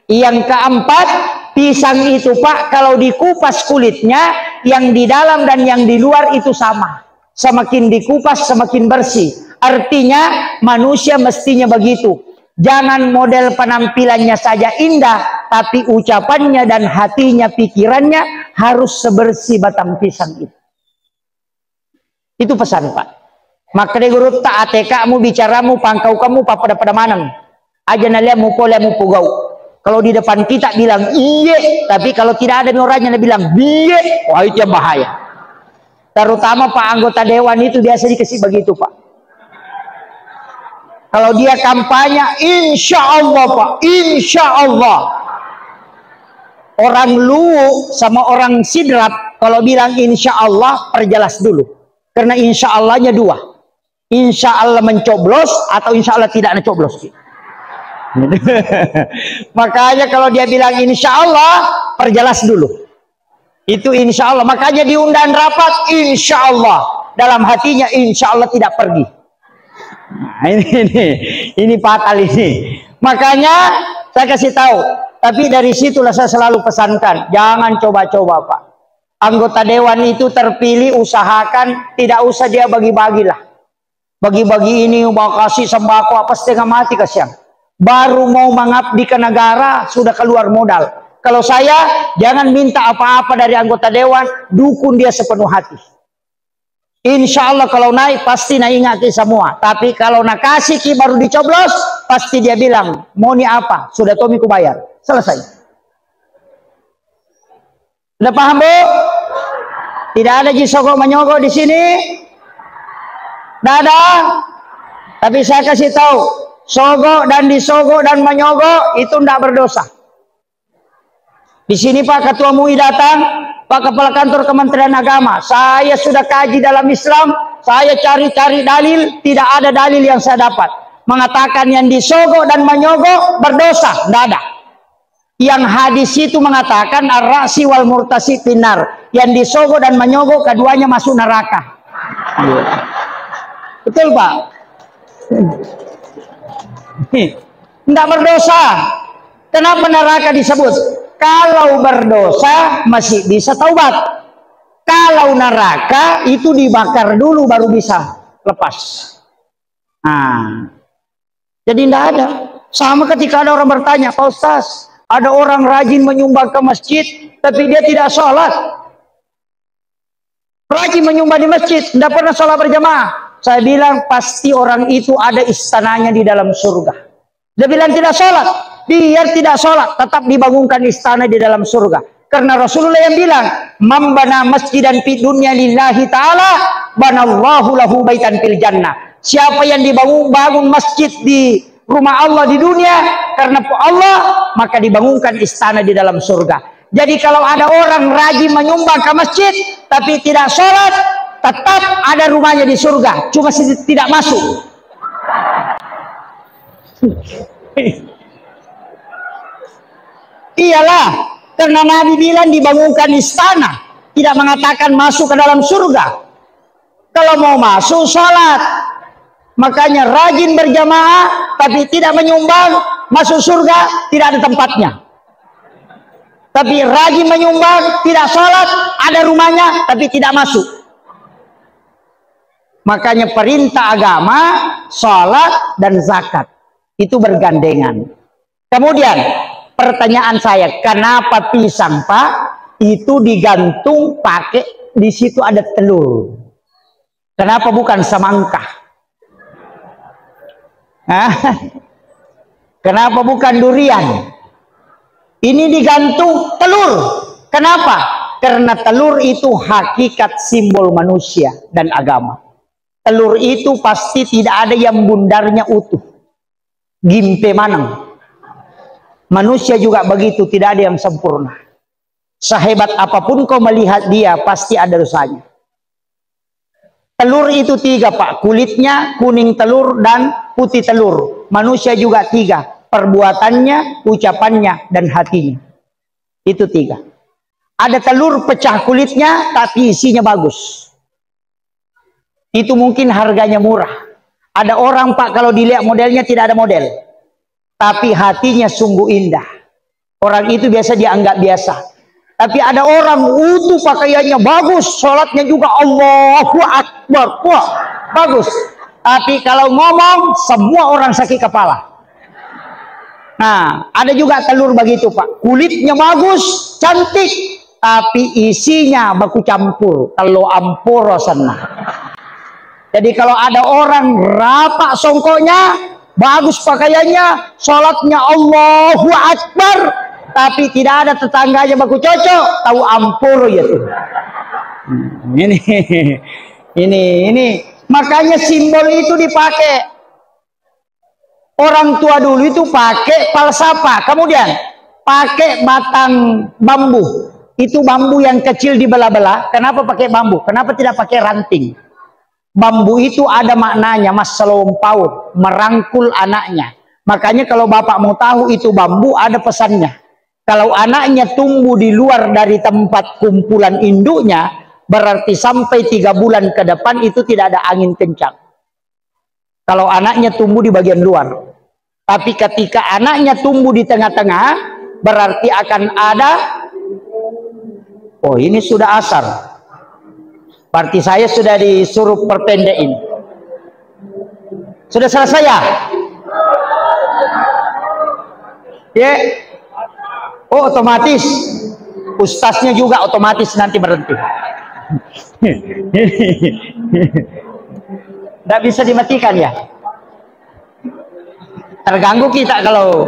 Yang keempat, pisang itu, Pak, kalau dikupas kulitnya, yang di dalam dan yang di luar itu sama. Semakin dikupas semakin bersih. Artinya manusia mestinya begitu. Jangan model penampilannya saja indah, tapi ucapannya dan hatinya, pikirannya harus sebersih batang pisang itu. Itu pesan, Pak. Maka de guru tak atekamu bicaramu pangkau kamu pada manang. Aja nalia mu pola mu pugau. Kalau di depan kita bilang iye, tapi kalau tidak ada orangnya bilang biye, wah itu yang bahaya. Terutama Pak anggota dewan itu biasa dikasih begitu Pak. Kalau dia kampanye, insya Allah Pak, insya Allah. Orang luwu sama orang sidrap, kalau bilang insya Allah, perjelas dulu. Karena insya Allahnya dua. Insya Allah mencoblos atau insya Allah tidak mencoblos. Makanya kalau dia bilang insya Allah, perjelas dulu. Itu insya Allah. Makanya diundang rapat, insya Allah. Dalam hatinya insya Allah tidak pergi. Nah, ini fatal ini. Makanya saya kasih tahu. Tapi dari situlah saya selalu pesankan, jangan coba-coba Pak. Anggota dewan itu terpilih, usahakan tidak usah dia bagi-bagilah. Bagi-bagi ini, mau kasih sembako apa setengah mati kasihan. Baru mau mengabdi ke negara sudah keluar modal. Kalau saya jangan minta apa-apa dari anggota dewan, dukung dia sepenuh hati. Insya Allah kalau naik pasti naik semua. Tapi kalau nak kasih ki baru dicoblos, pasti dia bilang mau ni apa? Sudah Tommy ku bayar. Selesai. Sudah paham Bu? Tidak ada jisogok menyogok di sini. Tidak ada. Tapi saya kasih tahu, sogok dan disogok dan menyogok itu tidak berdosa. Di sini Pak Ketua MUI datang, Pak Kepala Kantor Kementerian Agama, saya sudah kaji dalam Islam, saya cari-cari dalil, tidak ada dalil yang saya dapat mengatakan yang disogok dan menyogok berdosa, tidak ada. Yang hadis itu mengatakan ar-ra'si wal murtasi finnar, yang disogok dan menyogok keduanya masuk neraka. Betul Pak? Tidak berdosa. Kenapa neraka disebut? Kalau berdosa masih bisa taubat. Kalau neraka itu dibakar dulu baru bisa lepas. Nah, jadi tidak ada. Sama ketika ada orang bertanya, Pak Ustaz, ada orang rajin menyumbang ke masjid, tapi dia tidak sholat. Rajin menyumbang di masjid, tidak pernah sholat berjamaah. Saya bilang pasti orang itu ada istananya di dalam surga. Dia bilang tidak sholat, biar tidak sholat, tetap dibangunkan istana di dalam surga. Karena Rasulullah yang bilang, "Man bana masjidan fid dunya lillahi ta'ala, banallahu lahu baitan fil jannah." Siapa yang bangun masjid di rumah Allah di dunia karena Allah, maka dibangunkan istana di dalam surga. Jadi kalau ada orang rajin menyumbang ke masjid tapi tidak sholat, tetap ada rumahnya di surga, cuma tidak masuk. Iyalah, karena Nabi bilang dibangunkan istana, tidak mengatakan masuk ke dalam surga. Kalau mau masuk sholat, makanya rajin berjamaah tapi tidak menyumbang, masuk surga tidak ada tempatnya. Tapi rajin menyumbang, tidak sholat, ada rumahnya tapi tidak masuk. Makanya perintah agama, sholat dan zakat itu bergandengan. Kemudian pertanyaan saya, kenapa pisang Pak itu digantung pakai di situ ada telur? Kenapa bukan semangka? Kenapa bukan durian? Ini digantung telur. Kenapa? Karena telur itu hakikat simbol manusia dan agama. Telur itu pasti tidak ada yang bundarnya utuh. Gimpe manang. Manusia juga begitu, tidak ada yang sempurna. Sehebat apapun kau melihat dia, pasti ada dosanya. Telur itu 3 Pak, kulitnya, kuning telur, dan putih telur. Manusia juga 3, perbuatannya, ucapannya, dan hatinya. Itu 3. Ada telur pecah kulitnya, tapi isinya bagus. Itu mungkin harganya murah. Ada orang Pak kalau dilihat modelnya tidak ada model, tapi hatinya sungguh indah. Orang itu biasa dianggap biasa. Tapi ada orang utuh pakaiannya bagus, sholatnya juga Allahu Akbar, wah bagus. Tapi kalau ngomong semua orang sakit kepala. Nah, ada juga telur begitu Pak, kulitnya bagus, cantik, tapi isinya baku campur, telur ampuro sana. Jadi kalau ada orang rapak songkoknya, bagus pakaiannya, sholatnya Allahu Akbar, tapi tidak ada tetangganya baku cocok, tahu ampur ya tuh. Ini makanya simbol itu dipakai. Orang tua dulu itu pakai falsafah, kemudian pakai batang bambu. Itu bambu yang kecil dibelah-belah. Kenapa pakai bambu? Kenapa tidak pakai ranting? Bambu itu ada maknanya, mas, selompaut, merangkul anaknya. Makanya kalau bapak mau tahu itu bambu, ada pesannya. Kalau anaknya tumbuh di luar dari tempat kumpulan induknya, berarti sampai 3 bulan ke depan itu tidak ada angin kencang. Kalau anaknya tumbuh di bagian luar. Tapi ketika anaknya tumbuh di tengah-tengah, berarti akan ada, oh ini sudah asar. Berarti saya sudah disuruh perpendekin. Sudah selesai ya? Ya. Oh otomatis. Ustaznya juga otomatis nanti berhenti. Tidak bisa dimatikan ya? Terganggu kita kalau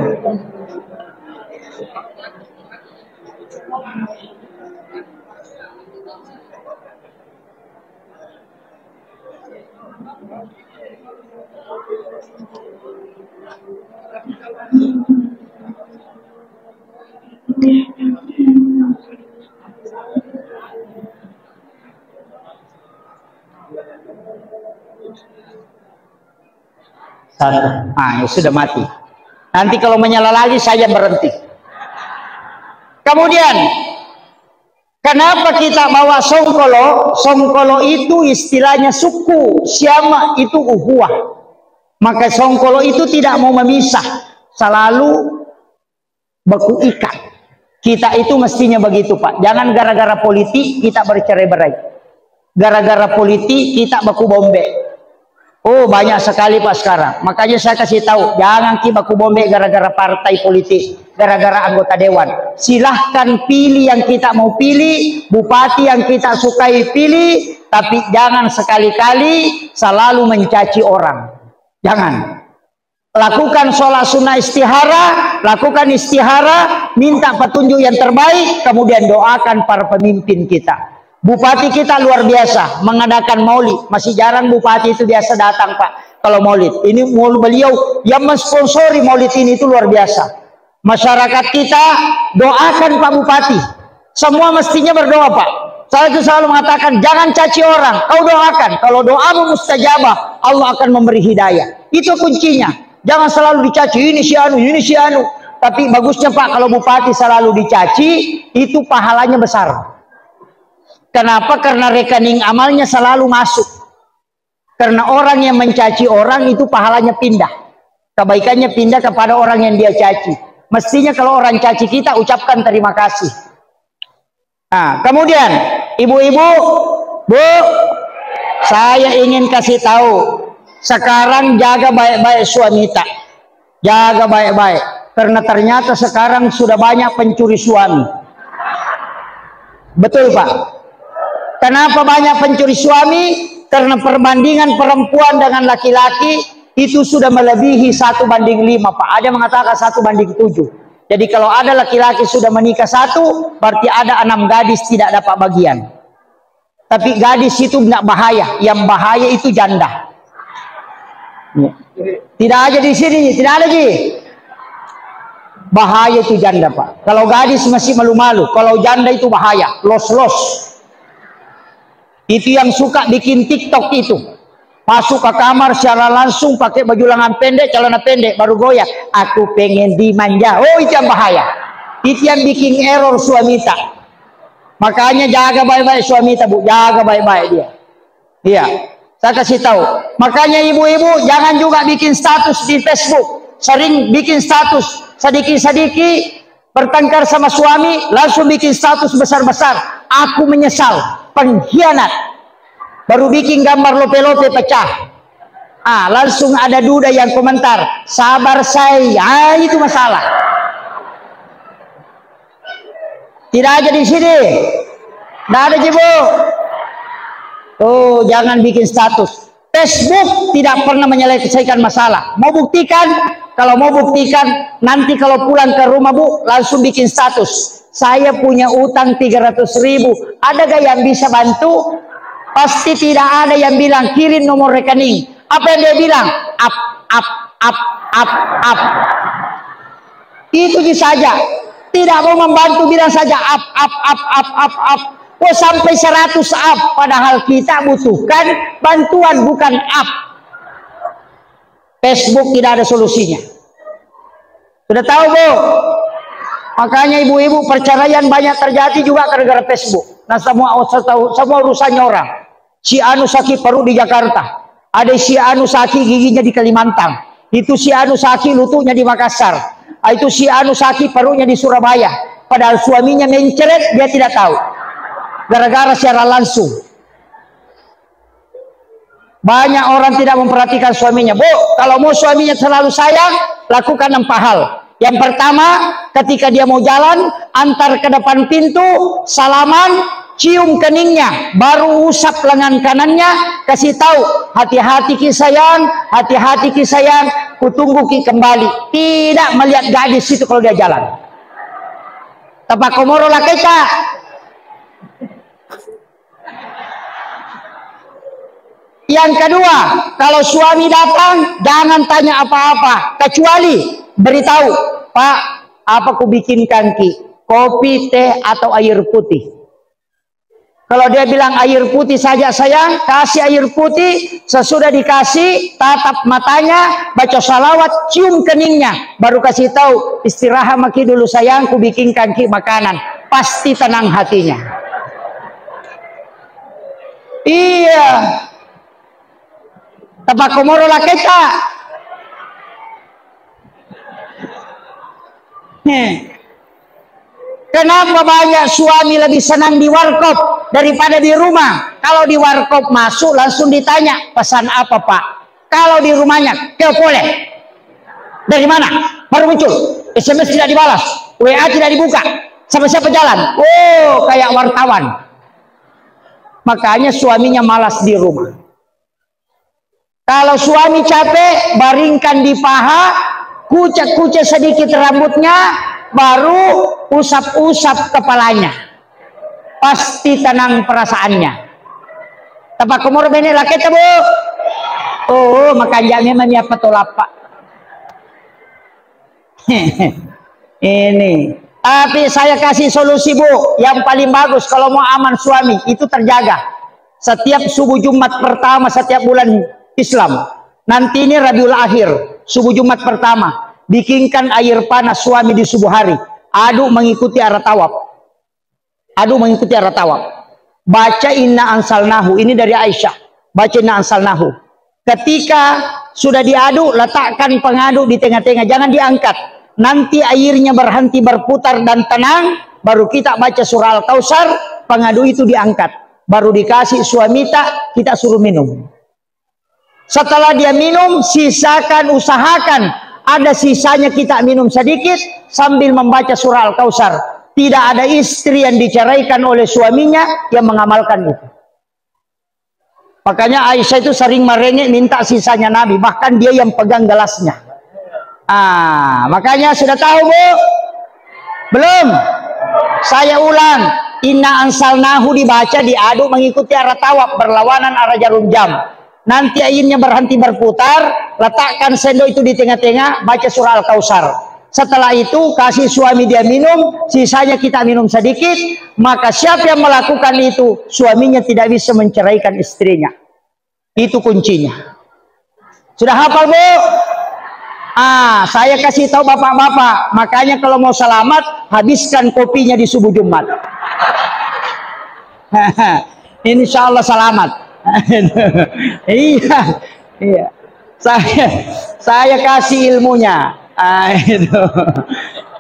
satu. Ya sudah mati. Nanti kalau menyala lagi saya berhenti. Kemudian kenapa kita bawa songkolo? Songkolo itu istilahnya suku, siama itu uhuwah. Maka songkolo itu tidak mau memisah, selalu baku ikat. Kita itu mestinya begitu, Pak. Jangan gara-gara politik kita bercerai-berai. Gara-gara politik kita baku bombe. Oh banyak sekali Pak sekarang. Makanya saya kasih tahu, jangan kita baku bombe gara-gara partai politik, gara-gara anggota dewan. Silahkan pilih yang kita mau pilih, bupati yang kita sukai pilih, tapi jangan sekali-kali selalu mencaci orang. Jangan. Lakukan sholat sunnah istihara, lakukan istihara, minta petunjuk yang terbaik, kemudian doakan para pemimpin kita. Bupati kita luar biasa mengadakan maulid. Masih jarang bupati itu biasa datang Pak kalau maulid. Ini beliau yang mensponsori maulid ini itu luar biasa. Masyarakat kita doakan Pak Bupati. Semua mestinya berdoa Pak. Saya itu selalu mengatakan jangan caci orang, kau doakan. Kalau doamu mustajabah, Allah akan memberi hidayah. Itu kuncinya. Jangan selalu dicaci ini si anu, ini si anu. Tapi bagusnya Pak kalau bupati selalu dicaci, itu pahalanya besar. Kenapa? Karena rekening amalnya selalu masuk. Karena orang yang mencaci orang itu pahalanya pindah. Kebaikannya pindah kepada orang yang dia caci. Mestinya kalau orang caci kita ucapkan terima kasih. Nah, kemudian ibu-ibu, Bu, saya ingin kasih tahu. Sekarang jaga baik-baik suami tak. Jaga baik-baik. Karena ternyata sekarang sudah banyak pencuri suami. Betul Pak? Kenapa banyak pencuri suami? Karena perbandingan perempuan dengan laki-laki itu sudah melebihi 1:5 Pak. Ada yang mengatakan 1:7. Jadi kalau ada laki-laki sudah menikah 1, berarti ada 6 gadis tidak dapat bagian. Tapi gadis itu tidak bahaya. Yang bahaya itu janda. Tidak aja di sini, tidak ada lagi. Bahaya itu janda Pak. Kalau gadis masih malu-malu. Kalau janda itu bahaya. Los-los. Itu yang suka bikin TikTok itu. Masuk ke kamar secara langsung pakai baju lengan pendek, celana pendek, baru goyah. Aku pengen dimanja. Oh itu yang bahaya. Itu yang bikin error suami tak. Makanya jaga baik-baik suami tak Bu. Jaga baik-baik dia. Iya. Saya kasih tahu. Makanya ibu-ibu jangan juga bikin status di Facebook. Sering bikin status. Sedikit-sedikit bertengkar sama suami, langsung bikin status besar-besar. Aku menyesal. Pengkhianat. Baru bikin gambar lope-lope pecah. Langsung ada duda yang komentar, sabar saya. Itu masalah. Tidak aja di sini. Tidak ada Bu. Tuh, jangan bikin status. Facebook tidak pernah menyelesaikan masalah. Mau buktikan? Kalau mau buktikan, nanti kalau pulang ke rumah Bu, langsung bikin status. Saya punya utang 300.000. Ada gak yang bisa bantu? Pasti tidak ada yang bilang kirim nomor rekening. Apa yang dia bilang? Up. Itu saja. Tidak mau membantu, bilang saja up. Oh, sampai 100 up, padahal kita butuhkan bantuan, bukan up. Facebook tidak ada solusinya. Sudah tahu Bu? Makanya ibu-ibu perceraian banyak terjadi juga gara-gara Facebook. Nah, semua urusannya orang. Si anu sakit perut di Jakarta, ada si anu sakit giginya di Kalimantan, itu si anu sakit lututnya di Makassar, itu si anu sakit perutnya di Surabaya. Padahal suaminya mencret, dia tidak tahu. Gara-gara secara langsung. Banyak orang tidak memperhatikan suaminya. Bu, kalau mau suaminya selalu sayang, lakukan 4 hal. Yang pertama, ketika dia mau jalan, antar ke depan pintu, salaman, cium keningnya, baru usap lengan kanannya, kasih tahu, hati-hati ki sayang, hati-hati ki sayang, kutunggu ki kembali. Tidak melihat gadis itu kalau dia jalan. Tapak komoro lah kita. Yang kedua, kalau suami datang, jangan tanya apa-apa, kecuali beritahu, Pak, apa ku bikinkan ki? Kopi, teh, atau air putih? Kalau dia bilang air putih saja sayang, kasih air putih. Sesudah dikasih, tatap matanya, baca salawat, cium keningnya, baru kasih tahu, istirahat maki dulu sayang, ku bikinkan ki makanan. Pasti tenang hatinya. Iya. Tapak komoro lah kita. Kenapa banyak suami lebih senang di warkop daripada di rumah? Kalau di warkop masuk langsung ditanya, pesan apa Pak? Kalau di rumahnya, boleh. Dari mana? Baru muncul. SMS tidak dibalas, WA tidak dibuka. Sama siapa jalan? Oh, kayak wartawan. Makanya suaminya malas di rumah. Kalau suami capek, baringkan di paha, kucek-kucek sedikit rambutnya, baru usap-usap kepalanya. Pasti tenang perasaannya. Tapak komor bene laketa Bu. Oh, makanya memang ya petolapa. Ini. Tapi saya kasih solusi Bu, yang paling bagus kalau mau aman suami, itu terjaga. Setiap subuh Jumat pertama setiap bulan Islam, nanti ini Rabiul Akhir, subuh Jumat pertama, bikinkan air panas suami di subuh hari, aduk mengikuti arah tawaf, baca inna ansalnahu, ini dari Aisyah, baca inna ansalnahu. Ketika sudah diaduk, letakkan pengaduk di tengah-tengah, jangan diangkat, nanti airnya berhenti berputar dan tenang, baru kita baca surah Al-Kautsar, pengaduk itu diangkat, baru dikasih suami kita suruh minum. Setelah dia minum, sisakan, usahakan ada sisanya kita minum sedikit sambil membaca surah Al-Kautsar. Tidak ada istri yang diceraikan oleh suaminya yang mengamalkan itu. Makanya Aisyah itu sering merengek minta sisanya Nabi, bahkan dia yang pegang gelasnya. Makanya sudah tahu Bu? Belum? Saya ulang, inna ansalnahu dibaca, diaduk mengikuti arah tawaf, berlawanan arah jarum jam. Nanti airnya berhenti berputar, letakkan sendok itu di tengah-tengah, baca surah Al-Kautsar. Setelah itu kasih suami dia minum, sisanya kita minum sedikit. Maka siapa yang melakukan itu, suaminya tidak bisa menceraikan istrinya. Itu kuncinya. Sudah hafal Bu? Saya kasih tahu bapak-bapak, makanya kalau mau selamat, habiskan kopinya di subuh Jumat. Insya Allah selamat. Iya. Saya kasih ilmunya. Itu.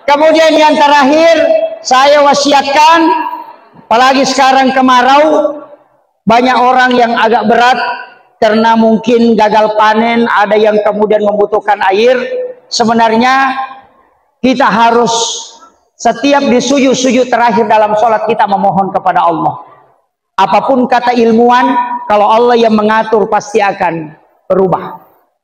Kemudian yang terakhir, saya wasiatkan, apalagi sekarang kemarau, banyak orang yang agak berat karena mungkin gagal panen, ada yang kemudian membutuhkan air. Sebenarnya kita harus setiap di sujud-sujud terakhir dalam sholat kita memohon kepada Allah. Apapun kata ilmuwan, kalau Allah yang mengatur pasti akan berubah.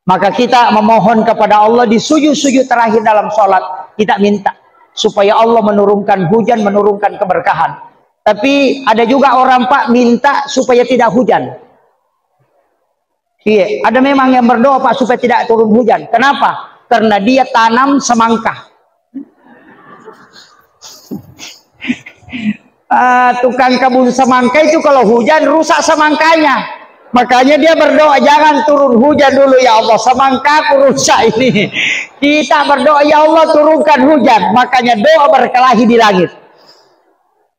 Maka kita memohon kepada Allah di sujud-sujud terakhir dalam sholat, kita minta supaya Allah menurunkan hujan, menurunkan keberkahan. Tapi ada juga orang Pak minta supaya tidak hujan. Iya, ada memang yang berdoa Pak supaya tidak turun hujan. Kenapa? Karena dia tanam semangka. Tukang kebun semangka itu kalau hujan rusak semangkanya. Makanya dia berdoa, jangan turun hujan dulu ya Allah, semangka rusak ini. Kita berdoa, ya Allah turunkan hujan. Makanya doa berkelahi di langit.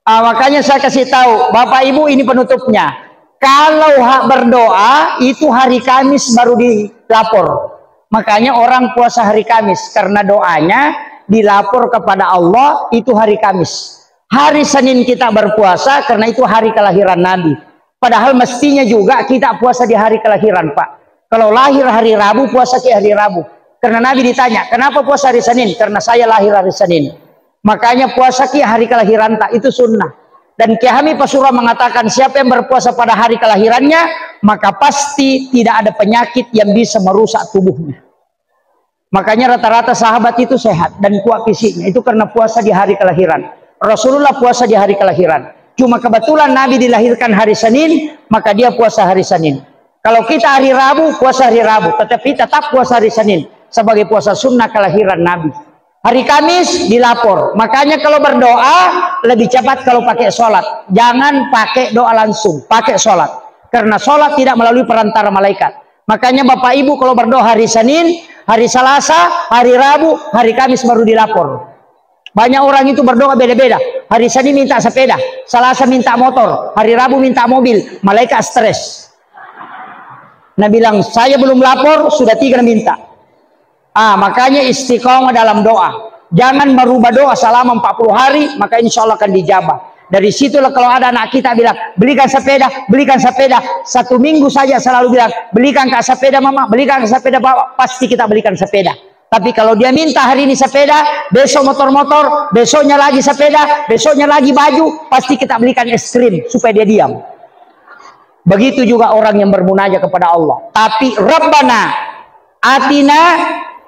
Makanya saya kasih tahu Bapak Ibu, ini penutupnya. Kalau hak berdoa itu hari Kamis baru dilapor. Makanya orang puasa hari Kamis karena doanya dilapor kepada Allah itu hari Kamis. Hari Senin kita berpuasa karena itu hari kelahiran Nabi. Padahal mestinya juga kita puasa di hari kelahiran Pak. Kalau lahir hari Rabu, puasa di hari Rabu. Karena Nabi ditanya, kenapa puasa hari Senin? Karena saya lahir hari Senin. Makanya puasa di hari kelahiran tak, itu sunnah. Dan Kiai Hamid Pasuruan mengatakan siapa yang berpuasa pada hari kelahirannya, maka pasti tidak ada penyakit yang bisa merusak tubuhnya. Makanya rata-rata sahabat itu sehat dan kuat fisiknya. Itu karena puasa di hari kelahiran. Rasulullah puasa di hari kelahiran. Cuma kebetulan Nabi dilahirkan hari Senin, maka dia puasa hari Senin. Kalau kita hari Rabu, puasa hari Rabu. Tetapi tetap puasa hari Senin. Sebagai puasa sunnah kelahiran Nabi. Hari Kamis dilapor. Makanya kalau berdoa, lebih cepat kalau pakai sholat. Jangan pakai doa langsung. Pakai sholat. Karena sholat tidak melalui perantara malaikat. Makanya Bapak Ibu kalau berdoa hari Senin, hari Selasa, hari Rabu, hari Kamis baru dilapor. Banyak orang itu berdoa beda-beda. Hari Senin minta sepeda, Selasa minta motor, hari Rabu minta mobil. Malaikat stres. Nah bilang, saya belum lapor, sudah 3 minta. Makanya istiqomah dalam doa. Jangan merubah doa selama 40 hari, maka insya Allah akan dijabah. Dari situlah kalau ada anak kita bilang, belikan sepeda, belikan sepeda. 1 minggu saja selalu bilang, belikan kak sepeda mama, belikan kak sepeda bapak. Pasti kita belikan sepeda. Tapi kalau dia minta hari ini sepeda, besok motor-motor, besoknya lagi sepeda, besoknya lagi baju, pasti kita belikan es krim supaya dia diam. Begitu juga orang yang bermunajat kepada Allah. Tapi Rabbana atina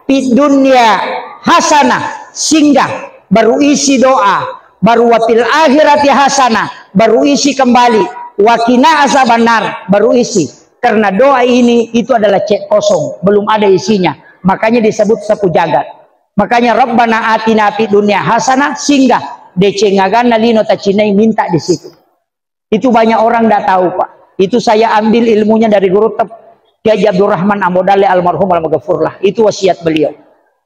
fid dunya hasanah, singgah, baru isi doa, baru wafil akhirati hasanah, baru isi kembali, wakina azabannar, baru isi. Karena doa ini itu adalah cek kosong, belum ada isinya. Makanya disebut sapu jagat. Makanya Rabbana atina fid dunya hasanah, singgah DC ngagana lino tacinai, minta di situ. Itu banyak orang tidak tahu Pak. Itu saya ambil ilmunya dari guru Kiai Abdurrahman Amodale almarhum al-maghfurlah. Itu wasiat beliau.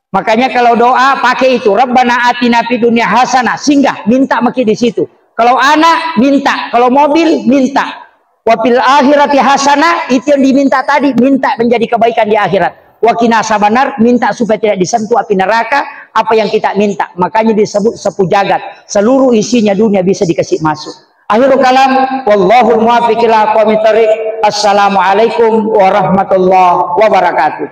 Makanya kalau doa pakai itu, Rabbana atina fid dunya hasanah, singgah, minta maki di situ. Kalau anak minta, kalau mobil minta. Wafil akhirati hasanah, itu yang diminta tadi, minta menjadi kebaikan di akhirat. Wakina sabanar, minta supaya tidak disentuh api neraka, apa yang kita minta. Makanya disebut sapu jagat. Seluruh isinya dunia bisa dikasih masuk. Akhirul kalam, wallahul muwaffiq ila aqwamit thoriq. Assalamualaikum warahmatullahi wabarakatuh.